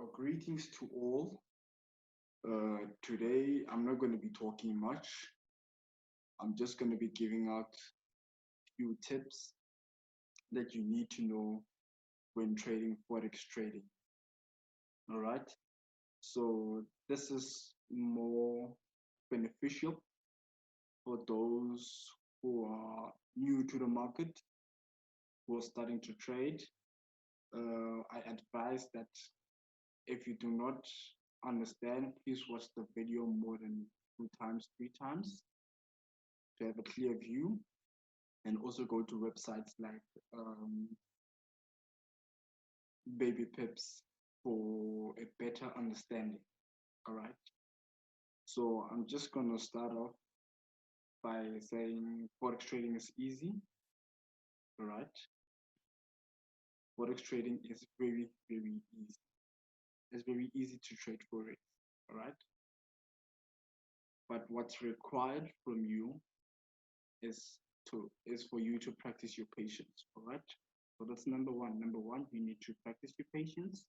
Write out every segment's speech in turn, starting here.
Greetings to all. Today, I'm not going to be talking much. I'm just going to be giving out a few tips that you need to know when trading Forex trading. All right. So, this is more beneficial for those who are new to the market, who are starting to trade. I advise that if you do not understand, please watch the video more than 2 times, 3 times to have a clear view, and also go to websites like Baby Pips for a better understanding. All right. So I'm just gonna start off by saying Forex trading is easy. All right. Forex trading is very, very easy. It's very easy to trade Forex. All right. But what's required from you is for you to practice your patience. All right. So that's number one. Number one, you need to practice your patience.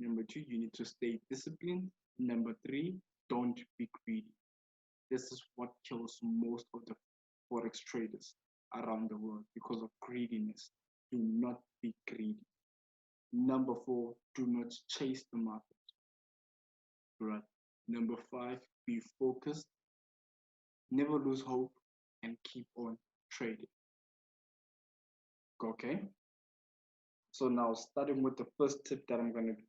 Number two, you need to stay disciplined. Number three, don't be greedy. This is what kills most of the Forex traders around the world because of greediness. Do not be greedy. Number four, do not chase the market. Right. Number five, be focused. Never lose hope and keep on trading. Okay. So now, starting with the first tip that I'm going to be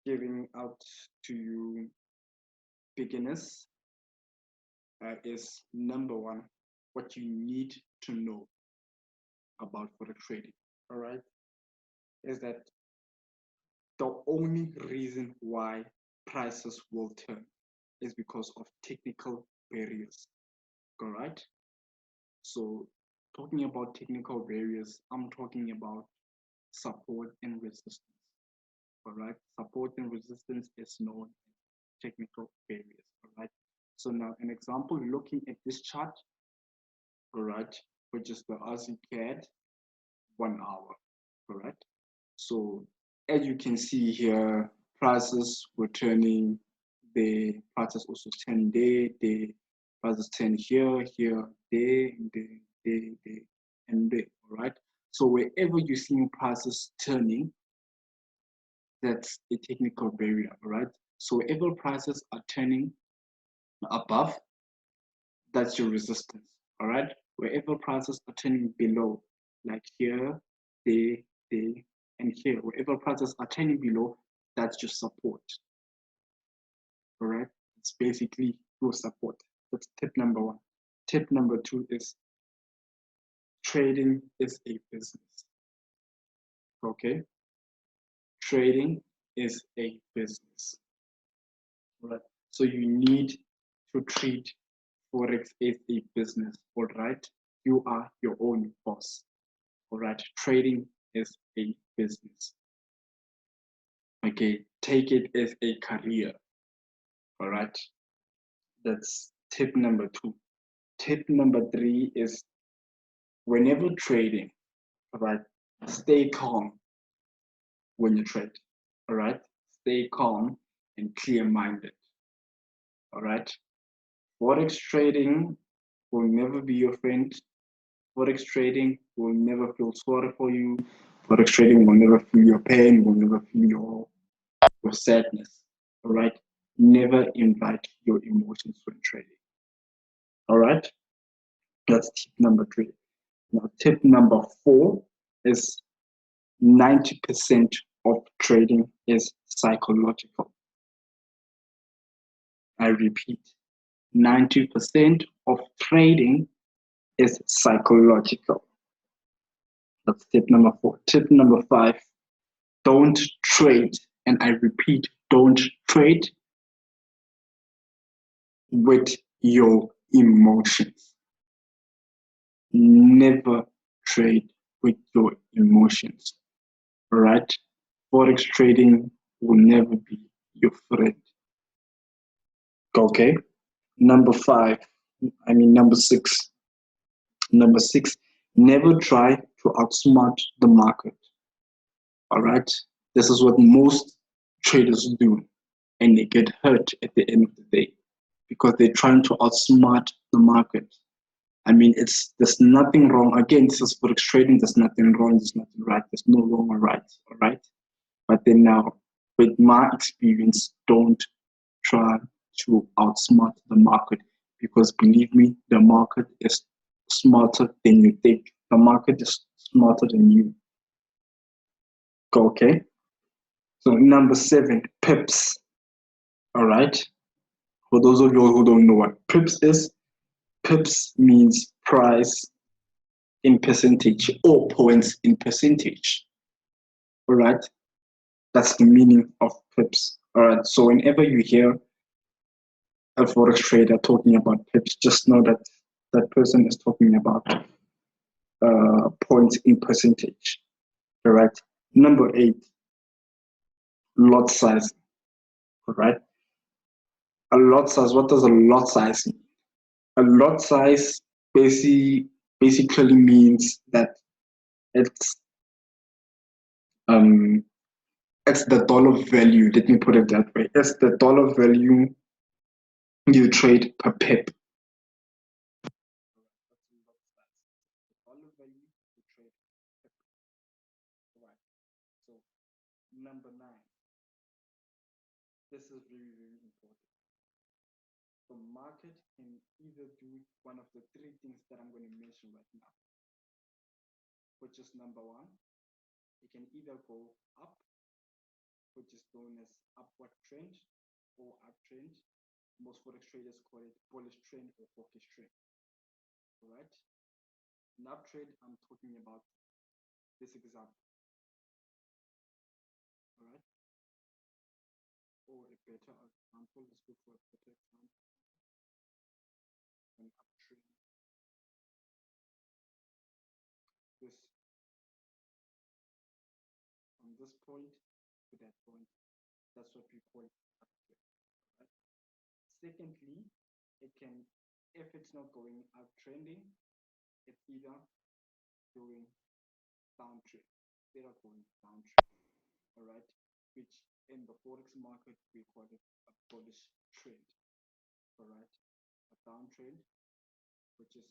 giving out to you beginners, is number one, what you need to know about Forex trading. All right. Is that the only reason why prices will turn is because of technical barriers. All right. So, talking about technical barriers, I'm talking about support and resistance. All right. Support and resistance is known as technical barriers. All right. So now an example, looking at this chart, all right, which is the Aussie CAD 1 hour. All right. So as you can see here, prices were turning, the prices also turn there, the prices turn here, there, and there, all right? So wherever you're seeing prices turning, that's a technical barrier, all right? So wherever prices are turning above, that's your resistance, all right? Wherever prices are turning below, like here, there, and here, wherever prices are turning below, that's your support. All right, it's basically your support. That's tip number one. Tip number two is trading is a business. Okay, trading is a business. All right, so you need to treat Forex as a business. All right, you are your own boss. All right, trading is a business. Okay, take it as a career. All right, that's tip number two. Tip number three is whenever trading, all right, stay calm when you trade. All right, stay calm and clear-minded. All right, Forex trading will never be your friend. Forex trading will never feel sorry for you. Forex trading will never feel your pain, will never feel your sadness. All right, never invite your emotions when trading. All right, that's tip number three. Now, tip number four is 90% of trading is psychological. I repeat, 90% of trading is psychological. That's tip number four. Tip number five, don't trade, and I repeat, don't trade with your emotions. Never trade with your emotions. All right? Forex trading will never be your friend. Okay? Number six. Number six, never try to outsmart the market. All right? This is what most traders do, and they get hurt at the end of the day because they're trying to outsmart the market. I mean, there's nothing wrong. Again, this is forex trading. There's nothing wrong. There's nothing right. There's no wrong or right. All right. But then now, with my experience, don't try to outsmart the market because believe me, the market is smarter than you think. The market is smarter than you. Okay. So number 7, pips. All right. For those of you who don't know what pips is, pips means price in percentage or points in percentage. All right. That's the meaning of pips. All right. So whenever you hear a forex trader talking about pips, just know that that person is talking about points in percentage. All right. Number 8, lot size. All right. A lot size. What does a lot size mean? A lot size basically means that it's um it's the dollar value. Let me put it that way. It's the dollar value you trade per pip. Dollar value you trade per pip. Right. So number 9. This is very, very important. The market can either do one of the 3 things that I'm going to mention right now, which is number 1, it can either go up, which is known as upward trend or uptrend. Most forex traders call it bullish trend or hawkish trend. All right. An uptrend, I'm talking about this example. All right. Or a better example. Let's go for a better example. An uptrend. This from this point to that point. That's what we call uptrend. Right? Secondly, it can, if it's not going uptrending, it's either going downtrend. They are going downtrend. All right, which in the forex market we call it a bullish trend. All right, a downtrend, which is